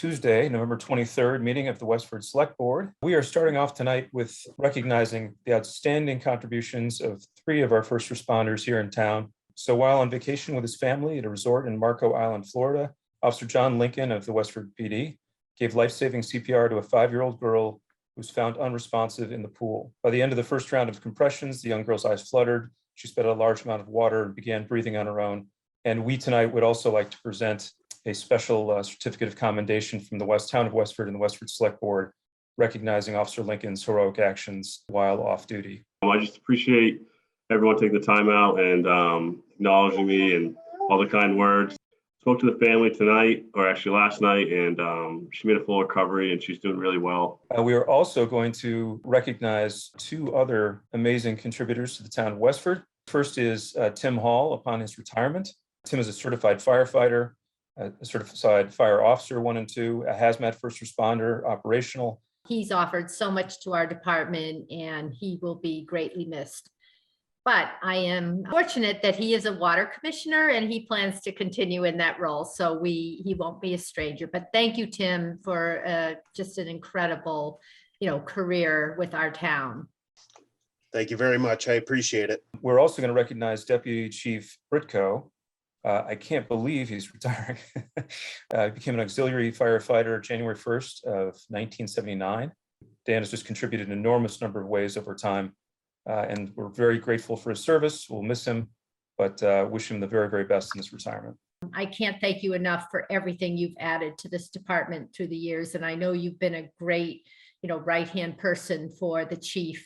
Tuesday, November 23rd meeting of the Westford Select Board. We are starting off tonight with recognizing the outstanding contributions of three of our first responders here in town. So while on vacation with his family at a resort in Marco Island, Florida, Officer John Lincoln of the Westford PD gave life-saving CPR to a 5-year-old girl who was found unresponsive in the pool. By the end of the first round of compressions, the young girl's eyes fluttered. She spit a large amount of water and began breathing on her own. And we tonight would also like to present a special certificate of commendation from the town of Westford and the Westford Select Board, recognizing Officer Lincoln's heroic actions while off duty. I just appreciate everyone taking the time out and acknowledging me and all the kind words. Spoke to the family tonight, or actually last night, and she made a full recovery and she's doing really well. We are also going to recognize two other amazing contributors to the town of Westford. First is Tim Hall upon his retirement. Tim is a certified firefighter, a certified fire officer 1 and 2, a hazmat first responder, operational. He's offered so much to our department and he will be greatly missed. But I am fortunate that he is a water commissioner and he plans to continue in that role. So he won't be a stranger. But thank you, Tim, for just an incredible, career with our town. Thank you very much. I appreciate it. We're also going to recognize Deputy Chief Britko. I can't believe he's retiring. He became an auxiliary firefighter January 1st of 1979. Dan has just contributed an enormous number of ways over time, and we're very grateful for his service. We'll miss him, but wish him the very, very best in his retirement. I can't thank you enough for everything you've added to this department through the years, and I know you've been a great, right-hand person for the chief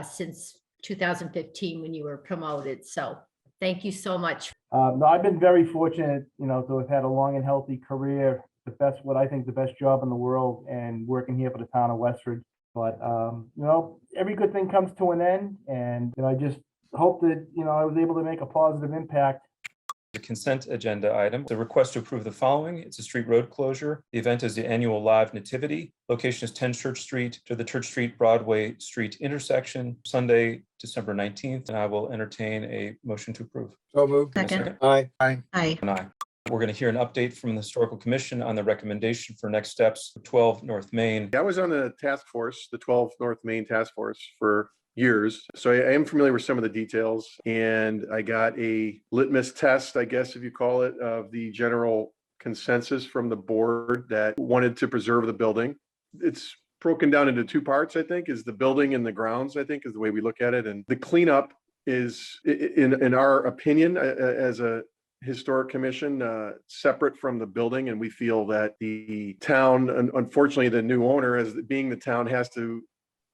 since 2015 when you were promoted. So thank you so much. No, I've been very fortunate, to have had a long and healthy career, what I think the best job in the world, and working here for the town of Westford. But, every good thing comes to an end, and I just hope that, I was able to make a positive impact. The consent agenda item, the request to approve the following. It's a street road closure. The event is the annual live nativity. Location is 10 Church Street to the Church Street Broadway Street intersection, Sunday, December 19th. And I will entertain a motion to approve. So moved. Second. Aye. Aye. And aye. We're going to hear an update from the Historical Commission on the recommendation for next steps, 12 North Main. I was on the task force, the 12 North Main Task Force, for years. So I am familiar with some of the details, and I got a litmus test, I guess, if you call it, of the general consensus from the board that wanted to preserve the building. It's broken down into two parts, I think, is the building and the grounds, I think, is the way we look at it. And the cleanup is, in our opinion, as a historic commission, separate from the building. And we feel that the town, unfortunately, the new owner, as being the town, has to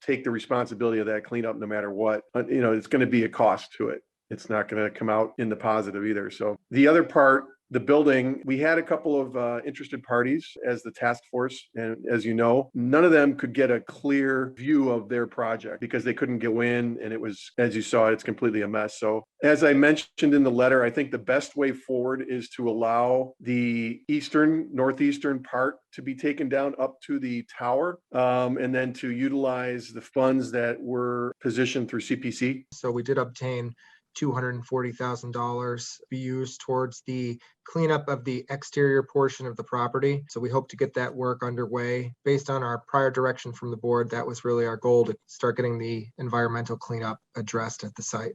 take the responsibility of that cleanup no matter what. It's going to be a cost to it. It's not going to come out in the positive either. So the other part, the building, we had a couple of interested parties as the task force. And as you know, none of them could get a clear view of their project because they couldn't go in. And it was, as you saw, it's completely a mess. So as I mentioned in the letter, I think the best way forward is to allow the northeastern part to be taken down up to the tower, and then to utilize the funds that were positioned through CPC. So we did obtain $240,000 to be used towards the cleanup of the exterior portion of the property. So we hope to get that work underway. Based on our prior direction from the board, that was really our goal, to start getting the environmental cleanup addressed at the site.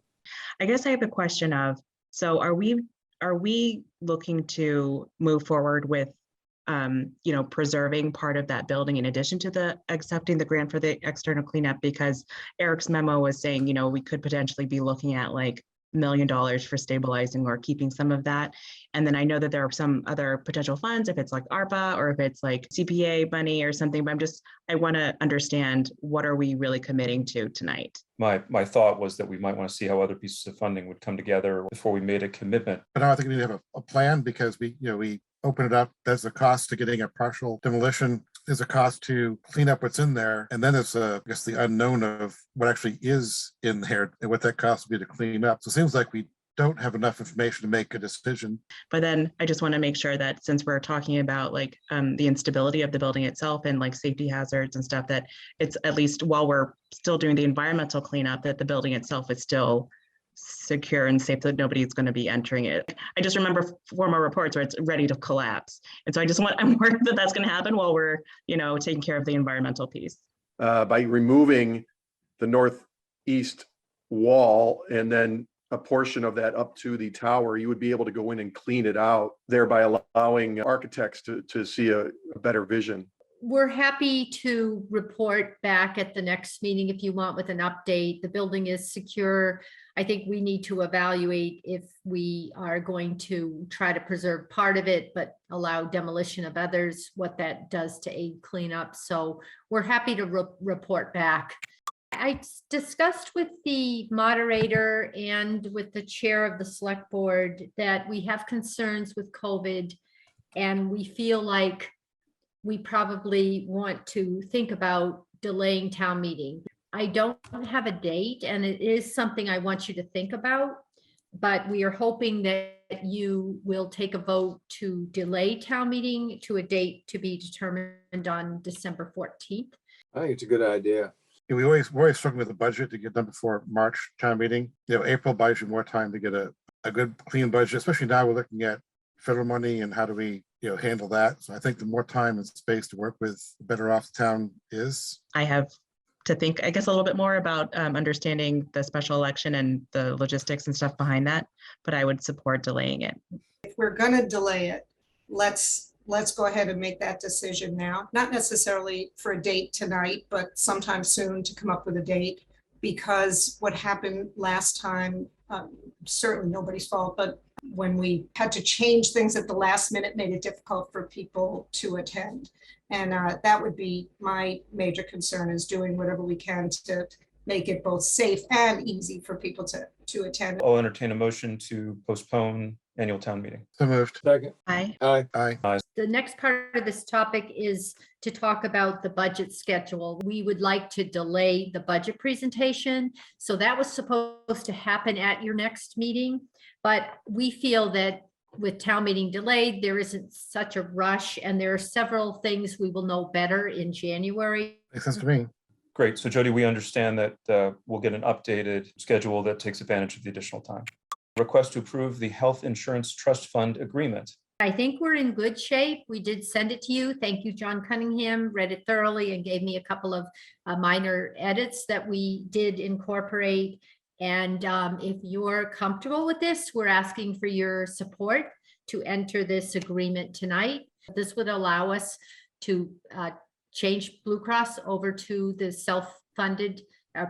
I guess I have a question of, so are we looking to move forward with preserving part of that building in addition to the accepting the grant for the external cleanup? Because Eric's memo was saying, we could potentially be looking at like $1 million for stabilizing or keeping some of that. And then I know that there are some other potential funds, if it's like ARPA or if it's like CPA money or something, but I want to understand, what are we really committing to tonight? My thought was that we might want to see how other pieces of funding would come together before we made a commitment. But I think we need to have a plan, because we open it up. There's a cost to getting a partial demolition. There's a cost to clean up what's in there. And then it's the unknown of what actually is in there and what that cost would be to clean up. So it seems like we don't have enough information to make a decision. But then I just want to make sure that, since we're talking about like the instability of the building itself and like safety hazards and stuff, that it's, at least while we're still doing the environmental cleanup, that the building itself is still secure and safe that nobody's going to be entering it. I just remember former reports where it's ready to collapse. And so I'm worried that that's going to happen while we're, taking care of the environmental piece. By removing the northeast wall and then a portion of that up to the tower, you would be able to go in and clean it out, thereby allowing architects to see a better vision. We're happy to report back at the next meeting if you want with an update. The building is secure. I think we need to evaluate if we are going to try to preserve part of it, but allow demolition of others, what that does to aid cleanup. So we're happy to report back. I discussed with the moderator and with the chair of the select board that we have concerns with COVID, and we feel like we probably want to think about delaying town meeting. I don't have a date, and it is something I want you to think about, but we are hoping that you will take a vote to delay town meeting to a date to be determined on December 14th. I think it's a good idea. Yeah, we're always struggling with the budget to get done before March town meeting. April buys you more time to get a good clean budget, especially now we're looking at federal money and how do we handle that. So I think the more time and space to work with, the better off the town is. I have to think, I guess, a little bit more about understanding the special election and the logistics and stuff behind that, but I would support delaying it. If we're going to delay it, let's go ahead and make that decision now. Not necessarily for a date tonight, but sometime soon to come up with a date, because what happened last time, certainly nobody's fault, but when we had to change things at the last minute, made it difficult for people to attend. And that would be my major concern, is doing whatever we can to make it both safe and easy for people to attend. I'll entertain a motion to postpone annual town meeting. So moved. Second. Aye. Aye. The next part of this topic is to talk about the budget schedule. We would like to delay the budget presentation. So that was supposed to happen at your next meeting, but we feel that with town meeting delayed, there isn't such a rush, and there are several things we will know better in January. Makes sense to me. Great. So Jody, we understand that we'll get an updated schedule that takes advantage of the additional time. Request to approve the health insurance trust fund agreement. I think we're in good shape. We did send it to you. Thank you, John Cunningham, read it thoroughly and gave me a couple of minor edits that we did incorporate. And if you're comfortable with this, we're asking for your support to enter this agreement tonight. This would allow us to change Blue Cross over to the self-funded,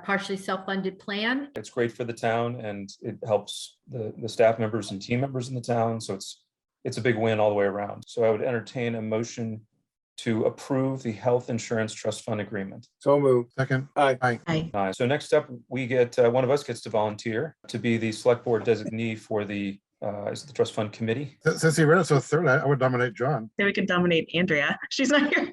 partially self-funded plan. It's great for the town, and it helps the staff members and team members in the town. So it's a big win all the way around. So I would entertain a motion to approve the health insurance trust fund agreement. So moved. Second. Aye. Aye. So next up, we get, one of us gets to volunteer to be the select board designee for the trust fund committee. Since he read it so third, I would nominate John. Then we can nominate Andrea. She's not here.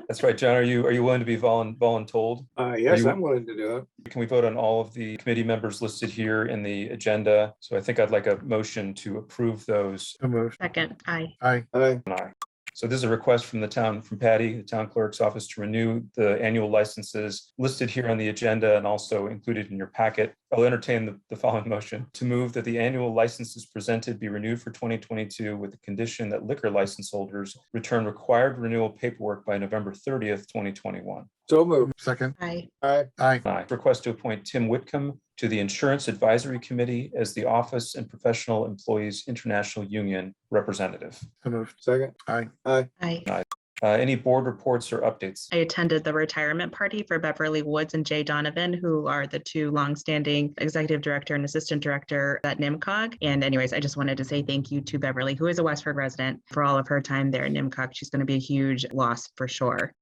That's right. John, are you willing to be voluntold? Yes, I'm willing to do it. Can we vote on all of the committee members listed here in the agenda? So I think I'd like a motion to approve those. So moved. Second. Aye. Aye. Aye. Aye. So this is a request from Patty, the town clerk's office, to renew the annual licenses listed here on the agenda and also included in your packet. I'll entertain the following motion to move that the annual licenses presented be renewed for 2022 with the condition that liquor license holders return required renewal paperwork by November 30th, 2021. So moved. Second. Aye. Aye. Aye. Aye. Request to appoint Tim Whitcomb to the Insurance Advisory Committee as the Office and Professional Employees International Union representative. So moved. Second. Aye. Aye. Aye. Any board reports or updates? I attended the retirement party for Beverly Woods and Jay Donovan, who are the two longstanding executive director and assistant director at NIMCOG. And anyways, I just wanted to say thank you to Beverly, who is a Westford resident, for all of her time there at NIMCOG. She's going to be a huge loss for sure.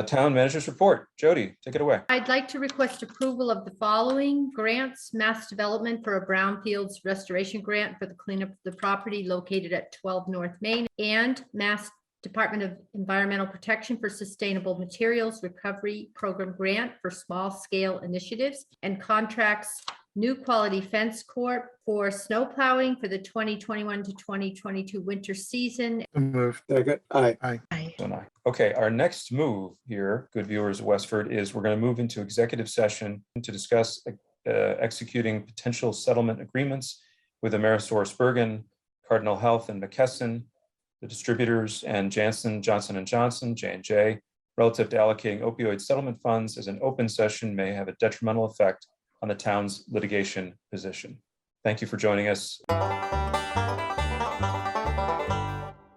Town manager's report. Jody, take it away. I'd like to request approval of the following grants: Mass Development for a Brownfields Restoration Grant for the cleanup of the property located at 12 North Main, and Mass Department of Environmental Protection for Sustainable Materials Recovery Program Grant for small scale initiatives, and contracts New Quality Fence Corp for snow plowing for the 2021 to 2022 winter season. So moved. Second. Aye. Aye. Aye. So nice. Okay, our next move here, good viewers of Westford, is we're going to move into executive session to discuss executing potential settlement agreements with AmerisourceBergen, Cardinal Health, and McKesson, the distributors, and Janssen, Johnson & Johnson, J&J, relative to allocating opioid settlement funds as an open session may have a detrimental effect on the town's litigation position. Thank you for joining us.